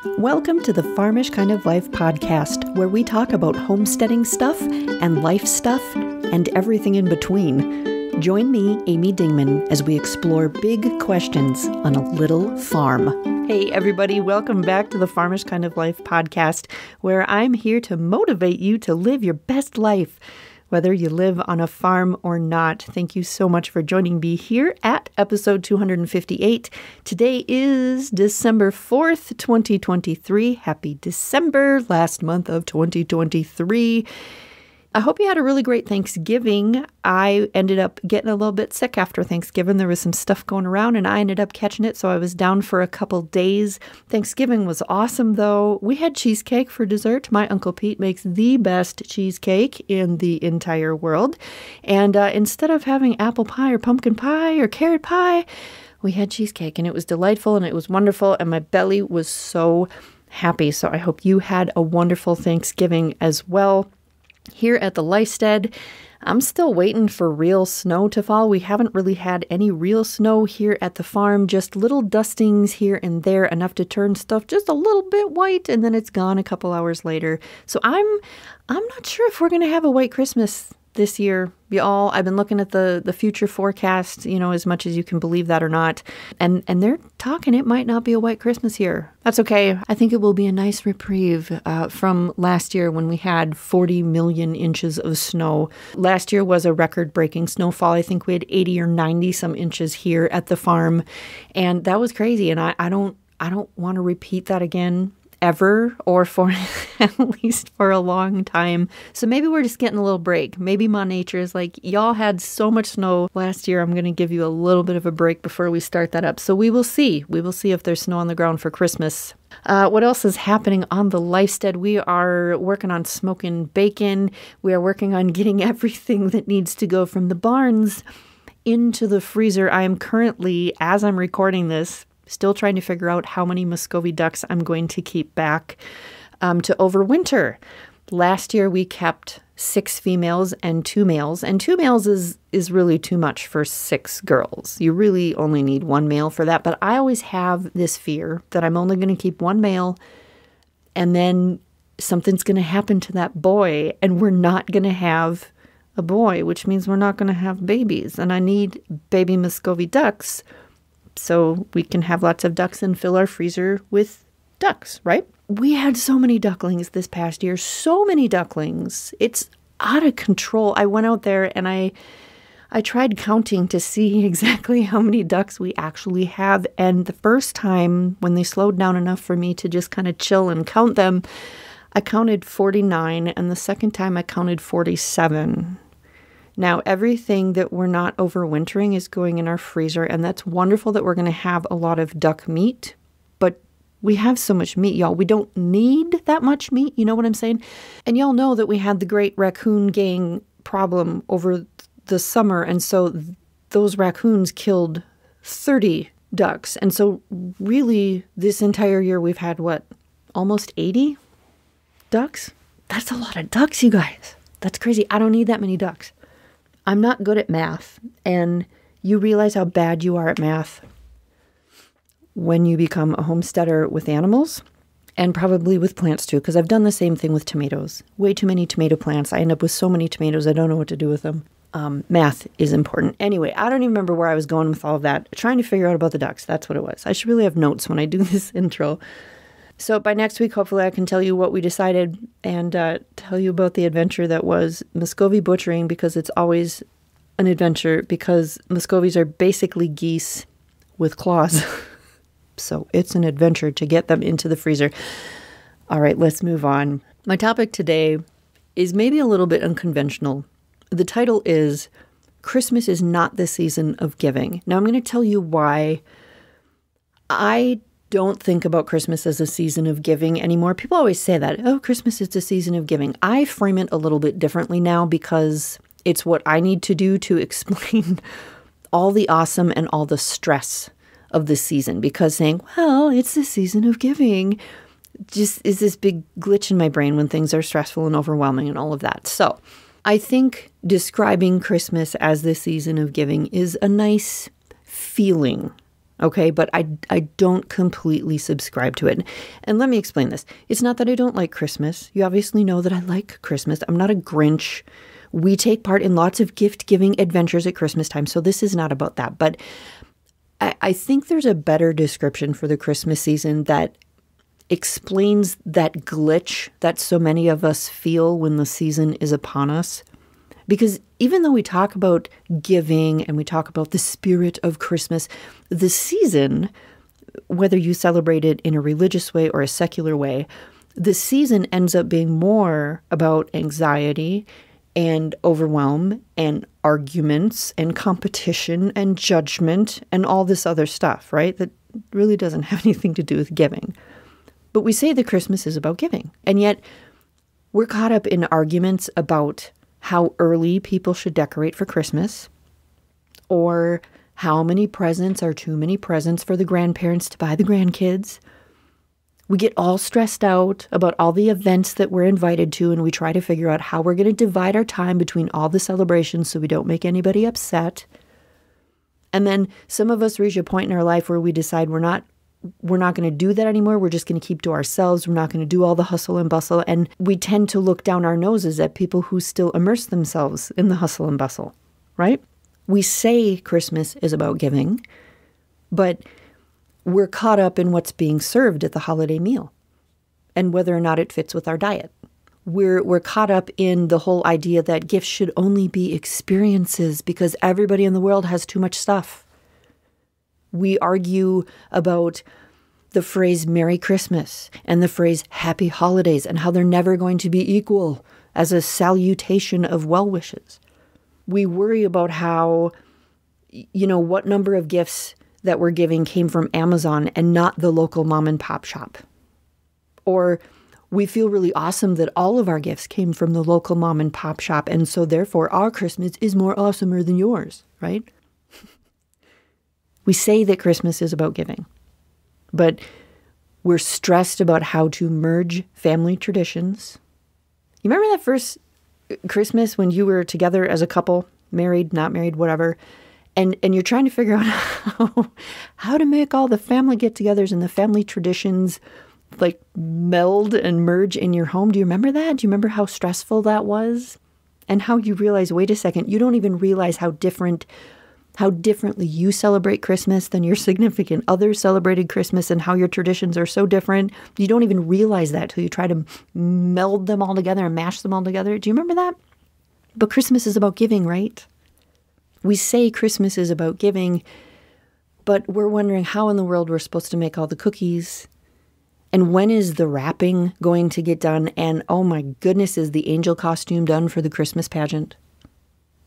Welcome to the Farmish Kind of Life podcast, where we talk about homesteading stuff and life stuff and everything in between. Join me, Amy Dingman, as we explore big questions on a little farm. Hey everybody, welcome back to the Farmish Kind of Life podcast, where I'm here to motivate you to live your best life, whether you live on a farm or not. Thank you so much for joining me here at episode 258. Today is December 4th, 2023. Happy December, last month of 2023. I hope you had a really great Thanksgiving. I ended up getting a little bit sick after Thanksgiving. There was some stuff going around and I ended up catching it, so I was down for a couple days. Thanksgiving was awesome, though. We had cheesecake for dessert. My Uncle Pete makes the best cheesecake in the entire world. And instead of having apple pie or pumpkin pie or carrot pie, we had cheesecake, and it was delightful and it was wonderful, and my belly was so happy. So I hope you had a wonderful Thanksgiving as well. Here at the Lifestead, I'm still waiting for real snow to fall. We haven't really had any real snow here at the farm, just little dustings here and there, enough to turn stuff just a little bit white, and then it's gone a couple hours later. So I'm not sure if we're going to have a white Christmas this year, y'all. I've been looking at the future forecast, as much as you can believe that or not. And they're talking it might not be a white Christmas here. That's okay. I think it will be a nice reprieve from last year when we had 40 million inches of snow. Last year was a record-breaking snowfall. I think we had 80 or 90 some inches here at the farm. And that was crazy. And I don't want to repeat that again ever, or for at least for a long time. So maybe we're just getting a little break. Maybe Ma Nature is like, y'all had so much snow last year, I'm going to give you a little bit of a break before we start that up. So we will see. We will see if there's snow on the ground for Christmas. What else is happening on the Lifestead? We are working on smoking bacon. We are working on getting everything that needs to go from the barns into the freezer. I am currently, as I'm recording this, still trying to figure out how many Muscovy ducks I'm going to keep back to overwinter. Last year we kept 6 females and 2 males, and 2 males is really too much for 6 girls. You really only need 1 male for that, but I always have this fear that I'm only going to keep 1 male, and then something's going to happen to that boy, and we're not going to have a boy, which means we're not going to have babies, and I need baby Muscovy ducks so we can have lots of ducks and fill our freezer with ducks, right? We had so many ducklings this past year, so many ducklings. It's out of control. I went out there and I tried counting to see exactly how many ducks we actually have. And the first time when they slowed down enough for me to just kind of chill and count them, I counted 49. And the second time I counted 47. Now, everything that we're not overwintering is going in our freezer, and that's wonderful that we're going to have a lot of duck meat, but we have so much meat, y'all. We don't need that much meat, you know what I'm saying? And y'all know that we had the great raccoon gang problem over the summer, and so those raccoons killed 30 ducks. And so really, this entire year we've had, almost 80 ducks? That's a lot of ducks, you guys. That's crazy. I don't need that many ducks. I'm not good at math, and you realize how bad you are at math when you become a homesteader with animals, and probably with plants too, because I've done the same thing with tomatoes. Way too many tomato plants. I end up with so many tomatoes, I don't know what to do with them. Math is important. Anyway, I don't even remember where I was going with all of that. Trying to figure out about the ducks. That's what it was. I should really have notes when I do this intro. So by next week, hopefully I can tell you what we decided and tell you about the adventure that was Muscovy butchering, because it's always an adventure, because Muscovies are basically geese with claws. So it's an adventure to get them into the freezer. All right, let's move on. My topic today is maybe a little bit unconventional. The title is Christmas is Not the Season of Giving. Now I'm going to tell you why I don't think about Christmas as a season of giving anymore. People always say that, oh, Christmas is a season of giving. I frame it a little bit differently now because it's what I need to do to explain all the awesome and all the stress of this season. Because saying, well, it's the season of giving just is this big glitch in my brain when things are stressful and overwhelming and all of that. So I think describing Christmas as the season of giving is a nice feeling. Okay, but I don't completely subscribe to it. And let me explain this. It's not that I don't like Christmas. You obviously know that I like Christmas. I'm not a Grinch. We take part in lots of gift-giving adventures at Christmas time, so this is not about that. But I think there's a better description for the Christmas season that explains that glitch that so many of us feel when the season is upon us. Because even though we talk about giving and we talk about the spirit of Christmas, the season, whether you celebrate it in a religious way or a secular way, the season ends up being more about anxiety and overwhelm and arguments and competition and judgment and all this other stuff, right? That really doesn't have anything to do with giving. But we say that Christmas is about giving. And yet we're caught up in arguments about how early people should decorate for Christmas, or how many presents are too many presents for the grandparents to buy the grandkids. We get all stressed out about all the events that we're invited to, and we try to figure out how we're going to divide our time between all the celebrations so we don't make anybody upset. And then some of us reach a point in our life where we decide we're not going to do that anymore. We're just going to keep to ourselves. We're not going to do all the hustle and bustle. And we tend to look down our noses at people who still immerse themselves in the hustle and bustle, right? We say Christmas is about giving, but we're caught up in what's being served at the holiday meal and whether or not it fits with our diet. We're caught up in the whole idea that gifts should only be experiences because everybody in the world has too much stuff. We argue about the phrase Merry Christmas and the phrase Happy Holidays and how they're never going to be equal as a salutation of well wishes. We worry about how, what number of gifts that we're giving came from Amazon and not the local mom and pop shop. Or we feel really awesome that all of our gifts came from the local mom and pop shop, and so therefore our Christmas is more awesomer than yours, right? We say that Christmas is about giving, but we're stressed about how to merge family traditions. You remember that first Christmas when you were together as a couple, married, not married, whatever, and you're trying to figure out how to make all the family get-togethers and the family traditions like meld and merge in your home? Do you remember that? Do you remember how stressful that was? And how you realize, wait a second, you don't even realize how differently you celebrate Christmas than your significant other celebrated Christmas, and how your traditions are so different. You don't even realize that till you try to meld them all together and mash them all together. Do you remember that? But Christmas is about giving, right? We say Christmas is about giving, but we're wondering how in the world we're supposed to make all the cookies. And when is the wrapping going to get done? And oh my goodness, is the angel costume done for the Christmas pageant?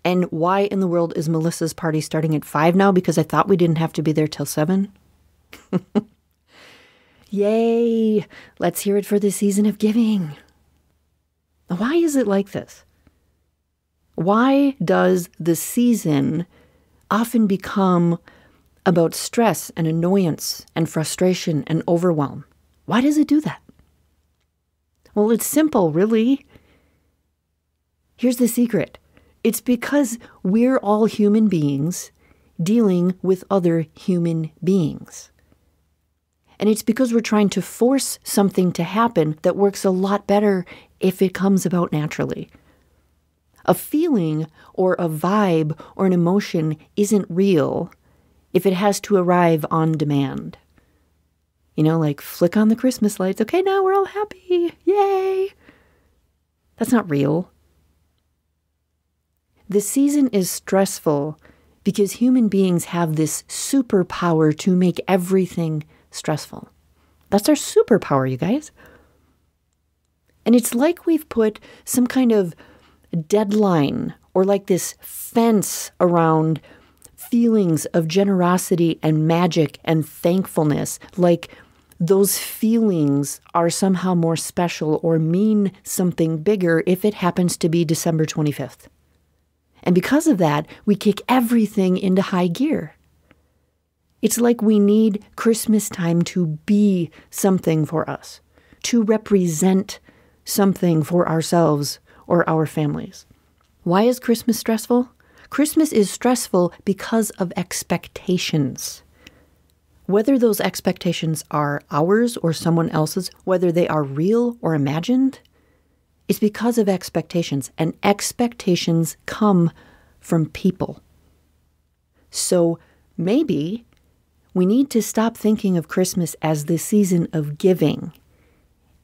And why in the world is Melissa's party starting at 5 now? Because I thought we didn't have to be there till 7. Yay! Let's hear it for the season of giving. Why is it like this? Why does the season often become about stress and annoyance and frustration and overwhelm? Why does it do that? Well, it's simple, really. Here's the secret. It's because we're all human beings dealing with other human beings. And it's because we're trying to force something to happen that works a lot better if it comes about naturally. A feeling or a vibe or an emotion isn't real if it has to arrive on demand. Like flick on the Christmas lights. Okay, now we're all happy. Yay! That's not real. The season is stressful because human beings have this superpower to make everything stressful. That's our superpower, you guys. And it's like we've put some kind of deadline or like this fence around feelings of generosity and magic and thankfulness, like those feelings are somehow more special or mean something bigger if it happens to be December 25th. And because of that, we kick everything into high gear. It's like we need Christmas time to be something for us, to represent something for ourselves or our families. Why is Christmas stressful? Christmas is stressful because of expectations. Whether those expectations are ours or someone else's, whether they are real or imagined, it's because of expectations, and expectations come from people. So maybe we need to stop thinking of Christmas as the season of giving,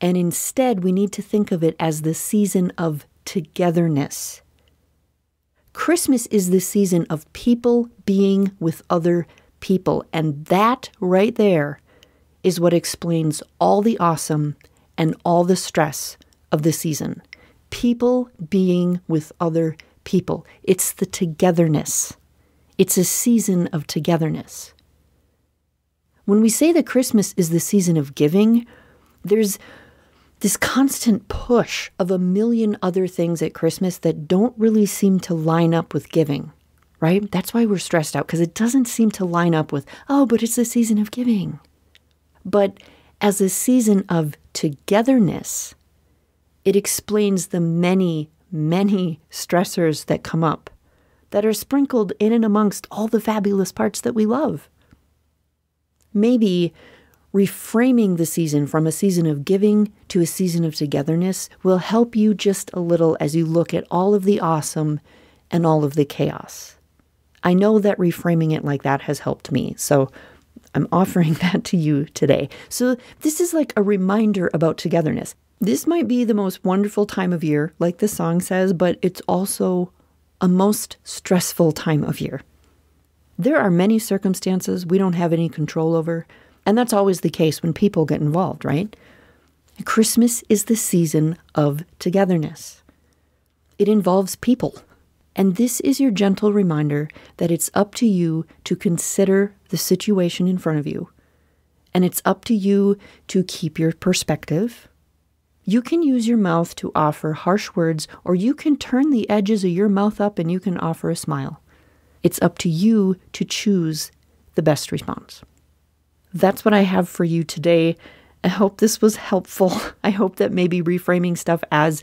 and instead we need to think of it as the season of togetherness. Christmas is the season of people being with other people, and that right there is what explains all the awesome and all the stress of the season. People being with other people. It's the togetherness. It's a season of togetherness. When we say that Christmas is the season of giving, there's this constant push of a million other things at Christmas that don't really seem to line up with giving, right? That's why we're stressed out, because it doesn't seem to line up with, oh, but it's the season of giving. But as a season of togetherness, it explains the many, many stressors that come up, that are sprinkled in and amongst all the fabulous parts that we love. Maybe reframing the season from a season of giving to a season of togetherness will help you just a little as you look at all of the awesome and all of the chaos. I know that reframing it like that has helped me, so I'm offering that to you today. So this is like a reminder about togetherness. This might be the most wonderful time of year, like the song says, but it's also a most stressful time of year. There are many circumstances we don't have any control over, and that's always the case when people get involved, right? Christmas is the season of togetherness. It involves people. And this is your gentle reminder that it's up to you to consider the situation in front of you. And it's up to you to keep your perspective. You can use your mouth to offer harsh words, or you can turn the edges of your mouth up and you can offer a smile. It's up to you to choose the best response. That's what I have for you today. I hope this was helpful. I hope that maybe reframing stuff as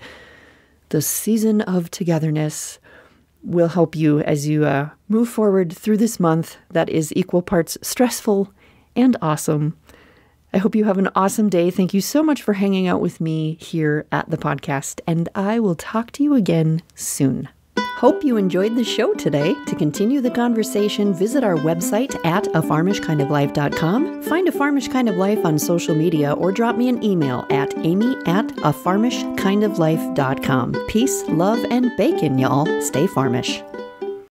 the season of togetherness will help you as you move forward through this month that is equal parts stressful and awesome. I hope you have an awesome day. Thank you so much for hanging out with me here at the podcast, and I will talk to you again soon. Hope you enjoyed the show today. To continue the conversation, visit our website at afarmishkindoflife.com, find A Farmish Kind of Life on social media, or drop me an email at amy@afarmishkindoflife.com. Peace, love, and bacon, y'all. Stay farmish.